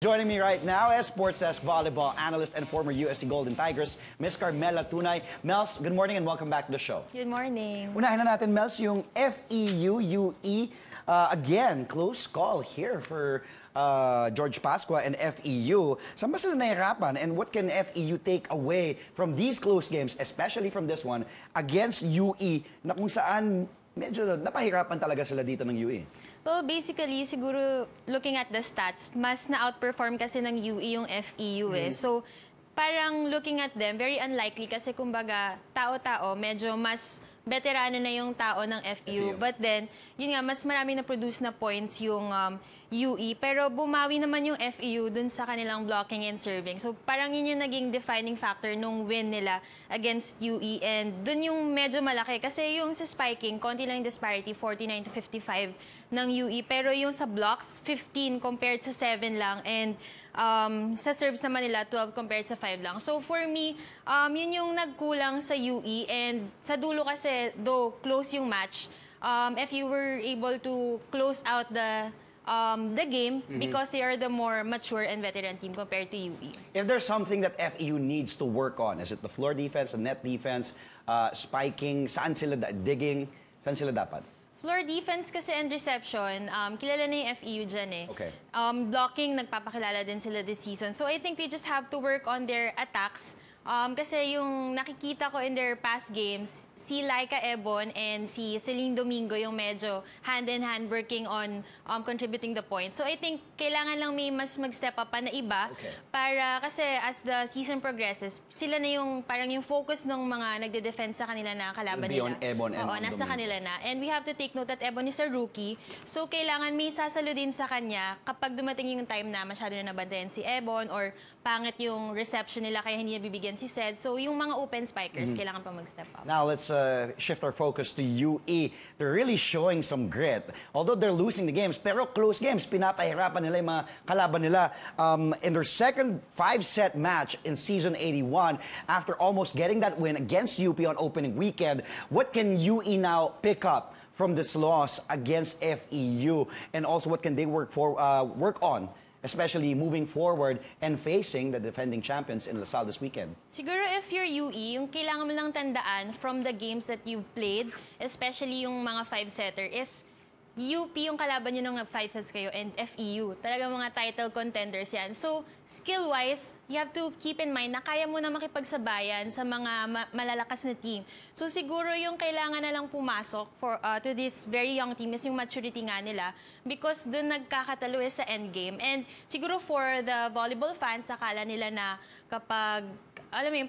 Joining me right now is sports desk volleyball analyst and former UST Golden Tigress, Miss Carmela Tunay. Mels, good morning and welcome back to the show. Good morning. Unahin na natin, Mels, yung FEU, UE. Again, close call here for George Pascua and FEU. Saan ba sila nahirapan? And what can FEU take away from these close games, especially from this one, against UE, na kung saan medyo napahirapan talaga sila dito ng UE? Well, basically, siguro looking at the stats, mas na-outperform kasi ng UE yung FEU eh. So, parang looking at them, very unlikely kasi kumbaga, tao-tao, medyo mas veterano na yung tao ng FEU. But then, yun nga, mas marami na-produce na points yung UE. Pero bumawi naman yung FEU dun sa kanilang blocking and serving. So, parang yun yung naging defining factor nung win nila against UE. And dun yung medyo malaki. Kasi yung sa spiking, konti lang yung disparity, 49 to 55 ng UE. Pero yung sa blocks, 15 compared sa 7 lang. And sa serves naman nila, 12 compared sa 5 lang. So for me, yun yung nagkulang sa UE. And sa dulo kasi, though close yung match, if you were able to close out the game because they are the more mature and veteran team compared to UE. If there's something that FEU needs to work on, is it the floor defense, the net defense, spiking, saan sila digging, saan sila dapat? Floor defense kasi and reception, kilala na yung FEU dyan eh. Okay. Blocking, nagpapakilala din sila this season. So I think they just have to work on their attacks. Kasi yung nakikita ko in their past games, si Laika Ebon and si Celine Domingo yung medyo hand-in-hand working on contributing the points. So I think kailangan lang may mas mag-step up pa na iba para kasi as the season progresses, sila na yung parang yung focus ng mga nagde-defend sa kanila na kalaban nila. Ebon and nasa kanila na. And we have to take note that Ebon is a rookie. So kailangan may sasalo din sa kanya kapag dumating yung time na masyado na nabantayan si Ebon or pangit yung reception nila kaya hindi niya bibigyan si Sed. So yung mga open spikers, kailangan pa mag-step up. Now let's shift our focus to UE. They're really showing some grit. Although they're losing the games, pero close games, pinapahirapan nila yung mga kalaban nila. In their second 5-set match in Season 81, after almost getting that win against UP on opening weekend, what can UE now pick up from this loss against FEU? And also, what can they work on, especially moving forward and facing the defending champions in Salle this weekend? Siguro if you're UE, yung kailangan mo lang tandaan from the games that you've played, especially yung mga 5-setter, is UP yung kalaban nyo nung 5 sets kayo and FEU. Talagang mga title contenders yan. So, skill-wise, you have to keep in mind na kaya mo na makipagsabayan sa mga malalakas na team. So, siguro yung kailangan na lang pumasok to this very young team is yung maturity nga nila because doon nagkakatalo sa endgame. And siguro for the volleyball fans, akala nila na kapag, alam mo yung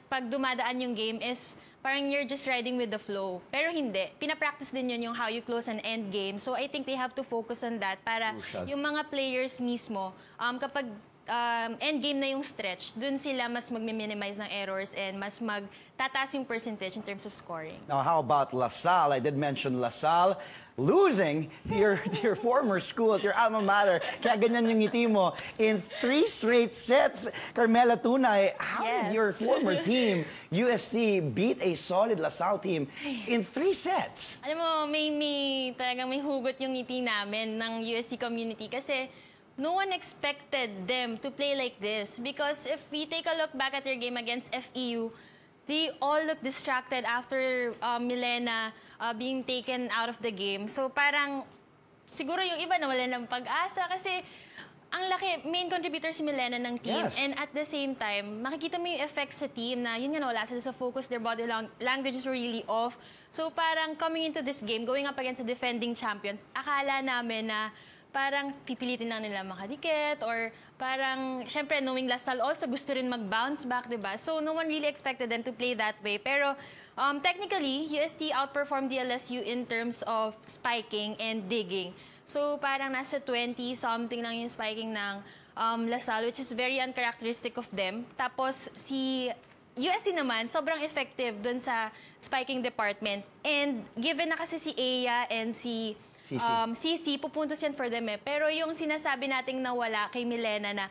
pag dumadaan yung game is parang you're just riding with the flow. Pero hindi. Pinapractice din yun yung how you close an end game. So I think they have to focus on that para yung mga players mismo, kapag end game na yung stretch, dun sila mas mag-minimize ng errors and mas magtataas yung percentage in terms of scoring. Now, how about Salle? I did mention Salle losing to your former school, to your alma mater. Kaya ganyan yung ngiti mo. In 3 straight sets, Carmela Tunay, how did your former team, UST, beat a solid Salle team in 3 sets? Alam mo, talagang may hugot yung ngiti namin ng UST community kasi no one expected them to play like this. Because if we take a look back at their game against FEU, they all look distracted after Milena being taken out of the game. So parang siguro yung iba nawalan ng pag-asa kasi ang laki, main contributor si Milena ng team. And at the same time, makikita mo yung effect sa team na yun nga nawala sila sa focus, their body languages were really off. So parang coming into this game, going up against the defending champions, akala namin na parang pipilitin na nila makadikit or parang, syempre, knowing Salle also gusto rin mag-bounce back, diba? So, no one really expected them to play that way. Pero, technically, UST outperformed the LSU in terms of spiking and digging. So, parang nasa 20-something lang yung spiking ng Salle, which is very uncharacteristic of them. Tapos, si UST naman, sobrang effective dun sa spiking department. And given na kasi si Aya and si Sisi, pupuntos yan for them eh. Pero yung sinasabi nating nawala kay Milena na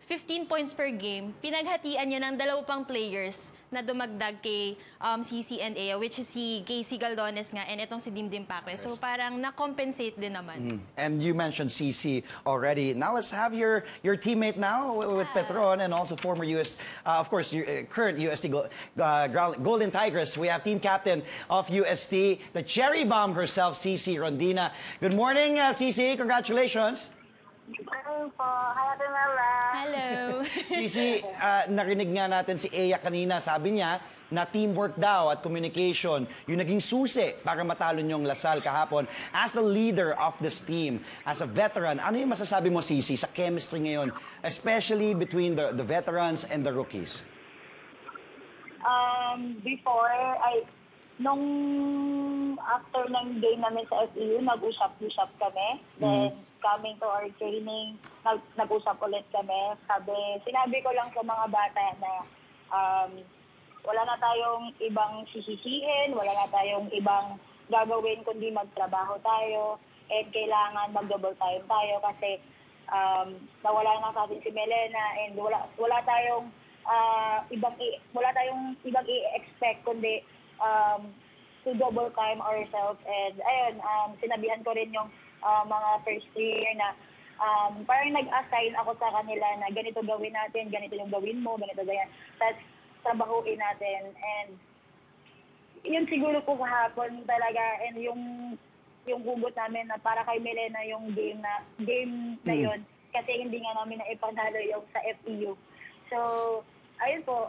15 points per game, pinaghatian niya ng 2 pang players na dumagdag kay Sisi and Ea, which is si Casey Galdones nga and itong si Dimdim Pacres. So parang na-compensate din naman. And you mentioned Sisi already. Now let's have your teammate now with Petron and also former of course, current UST Golden Tigress. We have team captain of UST, the cherry bomb herself, Sisi Rondina. Good morning, Sisi. Congratulations. Hello po. Hi, Ate Mela. Hello. Sisi, narinig nga natin si Ea kanina. Sabi niya na teamwork daw at communication yung naging susi para matalo niyong Lasal kahapon. As a leader of this team, as a veteran, ano yung masasabi mo, Sisi, sa chemistry ngayon, especially between the veterans and the rookies? Before, nung after ng game namin sa FEU, nag-usap-usap kami. Then, coming to our training, nag-usap ulit kami. Sinabi ko lang sa mga bata na wala na tayong ibang sisisihin, wala na tayong ibang gagawin kundi magtrabaho tayo, and kailangan mag-double time tayo kasi nawala na sa atin si Melena, and wala tayong ibang i-expect kundi to double time ourselves. And ayun, sinabihan ko rin yung mga first year na parang nag-assign ako sa kanila na ganito gawin natin, ganito yung gawin mo, ganito ganyan. Tapos trabahuin natin. And yun siguro po kahapon talaga, and yung hugot namin na para kay Melena yung game na yun, kasi hindi nga namin na ipanalo yung sa FEU. So, ayun po,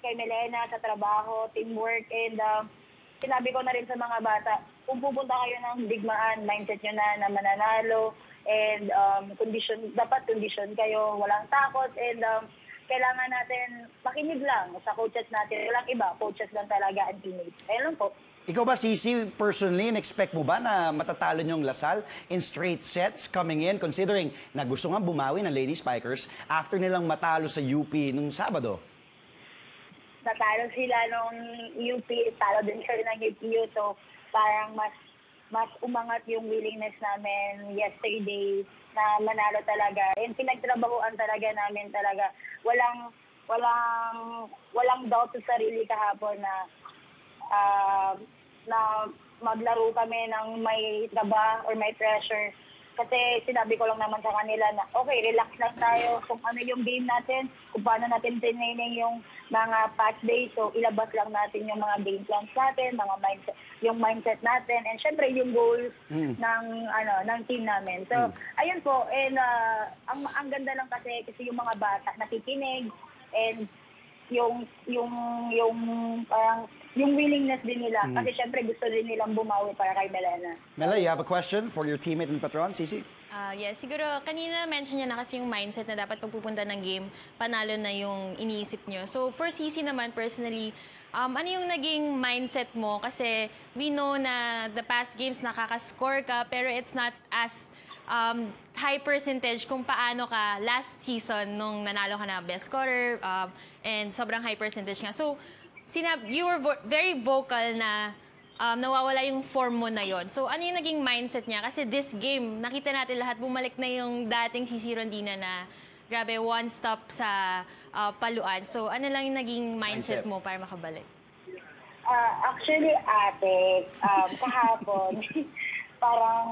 kay Melena sa trabaho, teamwork, and sinabi ko na rin sa mga bata, kung pupunta kayo ng digmaan, mindset nyo na mananalo, and dapat condition kayo, walang takot, and kailangan natin makinig lang sa coaches natin. Walang iba, coaches lang talaga and teammates. Ayun lang po. Ikaw ba, Sisi, personally, in-expect mo ba na matatalo niyong Lasal in straight sets coming in, considering na gusto nga bumawi ng Lady Spikers after nilang matalo sa UP nung Sabado? Natalo sila nung UP, talo din sila ng UPU. So, parang mas umangat yung willingness namin yesterday na manalo talaga. And pinagtrabahuan talaga namin talaga. Walang doubt sa sarili kahapon na maglaro kami ng may taba or may pressure. Kasi sinabi ko lang naman sa kanila na okay, relax lang tayo kung ano yung game natin, kung paano natin tinaining yung mga past days. So ilabas lang natin yung mga game plans natin, yung mindset natin, and syempre yung goals ng team namin. So ayun po, and ang ganda lang kasi yung mga bata nakikinig, and yung parang yung willingness din nila. Kasi syempre gusto din nilang bumawi para kay Melena. Mela, you have a question for your teammate and patron, Sisi? Yes, siguro kanina mention niya na kasi yung mindset na dapat pagpupunta ng game, panalo na yung iniisip niyo. So for Sisi naman, personally, ano yung naging mindset mo? Kasi we know na the past games nakaka-score ka, pero it's not as high percentage kung paano ka last season nung nanalo ka na best scorer, and sobrang high percentage nga. So, you were very vocal na nawawala yung form mo na yon. So, ano yung naging mindset niya? Kasi this game, nakita natin lahat, bumalik na yung dating Sisi Rondina na grabe, one stop sa paluan. So, ano lang yung naging mindset mo para makabalik? Actually, ate, kahapon, parang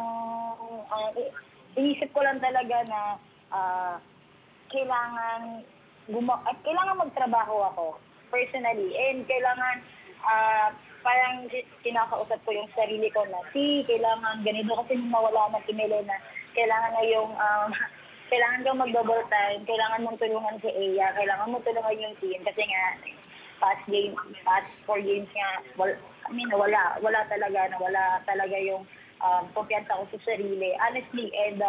inisip ko lang talaga na kailangan magtrabaho ako personally, and kailangan parang kinakausap ko yung sarili ko na kailangan ganito kasi mawala na si Melena, kailangan na yung kailangan kang mag-double time, kailangan mong tulungan si Ea, kailangan mong tulungan yung team kasi nga past 4 games nga wala talaga yung kumpiyansa ko sa sarili, honestly. And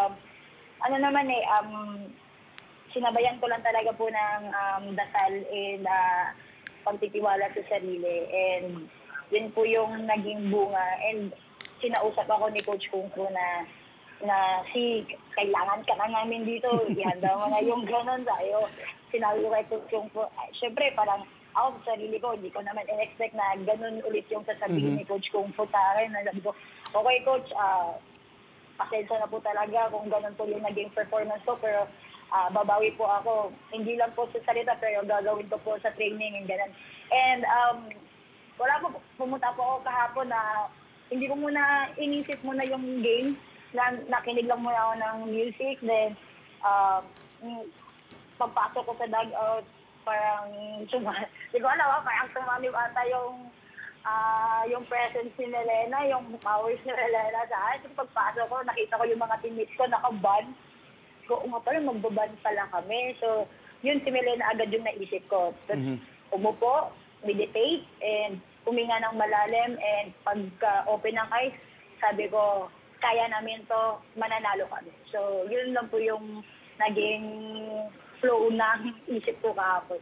sinabayan ko lang talaga po ng dasal and pagtitiwala sa sarili, and yun po yung naging bunga. And sinausap ako ni Coach Kung Fu na kailangan ka na namin dito, ihanda mo na yung ganon sa'yo. Sinabi ko kay Coach Kung Fu, syempre parang ako sa sarili ko, hindi ko naman in-expect na ganun ulit yung sasabihin ni Coach Kung Fu sa akin. Sabi ko, okay Coach, pasensya na po talaga kung ganun po yung naging performance ko, pero babawi po ako. Hindi lang po sa salita, pero gagawin ko po sa training and gano'n. And wala po, pumunta po ako kahapon na hindi ko muna inisip muna yung game. Nakinig lang muna ako ng music. Then, pagpasok ko sa dugout, parang hindi ko alam, parang sumami ata yung presence ni Melena, yung powers ni Melena sa akin. Kasi pagpasok ko, nakita ko yung mga teammates ko nakaban. So, nga pala, magbaban pala kami. So, yun si Melena agad yung naisip ko. Tapos, umupo, meditate, and huminga ng malalim, and pagka-open ng eyes, sabi ko, kaya namin to, mananalo kami. So, yun lang po yung naging flow ng isip ko kahapon.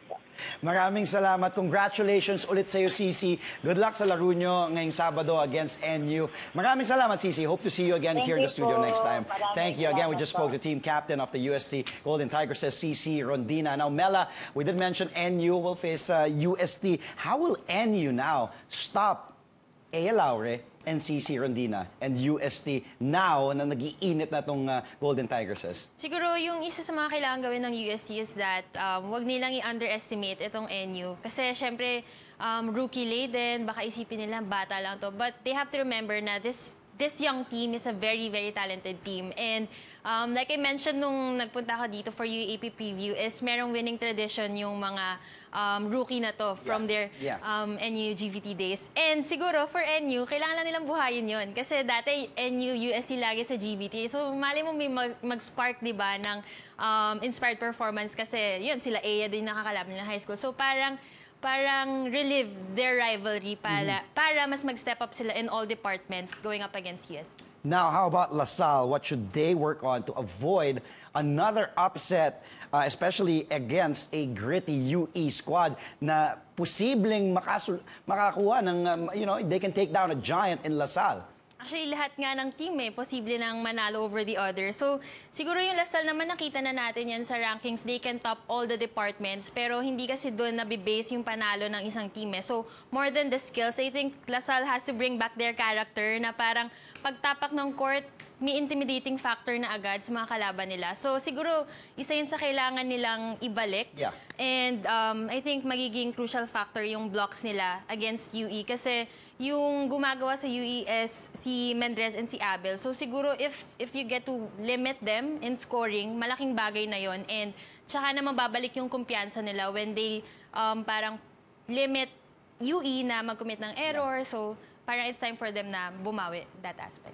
Maraming salamat. Congratulations ulit sa iyo, Sisi. Good luck sa laro nyo ngayong Sabado against NU. Maraming salamat, Sisi. Hope to see you again here in the studio next time. Thank you. Again, we just spoke to team captain of the UST Golden Tigress, Sisi Rondina. Now, Mela, we did mention NU will face UST. How will NU now stop Ea Laure and Sisi Rondina and UST now na nag-iinit na itong Golden Tigresses? Siguro yung isa sa mga kailangan gawin ng UST is that wag nilang i-underestimate itong NU. Kasi syempre, rookie laden, baka isipin nila bata lang to. But they have to remember na this young team is a very, very talented team. And like I mentioned nung nagpunta ako dito for UAP preview is merong winning tradition yung mga rookie na to from their NU GVT days. And siguro for NU, kailangan lang nilang buhayin yun. Kasi dati NU, USC lagi sa GVT. So mali mo may mag-spark, di ba, ng inspired performance kasi yun, sila Ea din nakakalaban nila high school. So parang relive their rivalry para mas mag-step up sila in all departments going up against UST. Now, how about LaSalle? What should they work on to avoid another upset, especially against a gritty UE squad na posibleng makakuha ng, they can take down a giant in LaSalle? Actually, lahat nga ng team posible nang manalo over the other. So, siguro yung LaSalle naman nakita na natin yan sa rankings. They can top all the departments. Pero hindi kasi doon nabibase yung panalo ng isang team. So, more than the skills, I think LaSalle has to bring back their character na parang pagtapak ng court, may intimidating factor na agad sa mga kalaban nila. So, siguro, isa yun sa kailangan nilang ibalik. Yeah. And I think magiging crucial factor yung blocks nila against UE. Kasi yung gumagawa sa UE is si Mendrez and si Abel. So, siguro, if you get to limit them in scoring, malaking bagay na yon. And tsaka na mababalik yung kumpiyansa nila when they parang limit UE na mag-commit ng error. So, parang it's time for them na bumawi that aspect.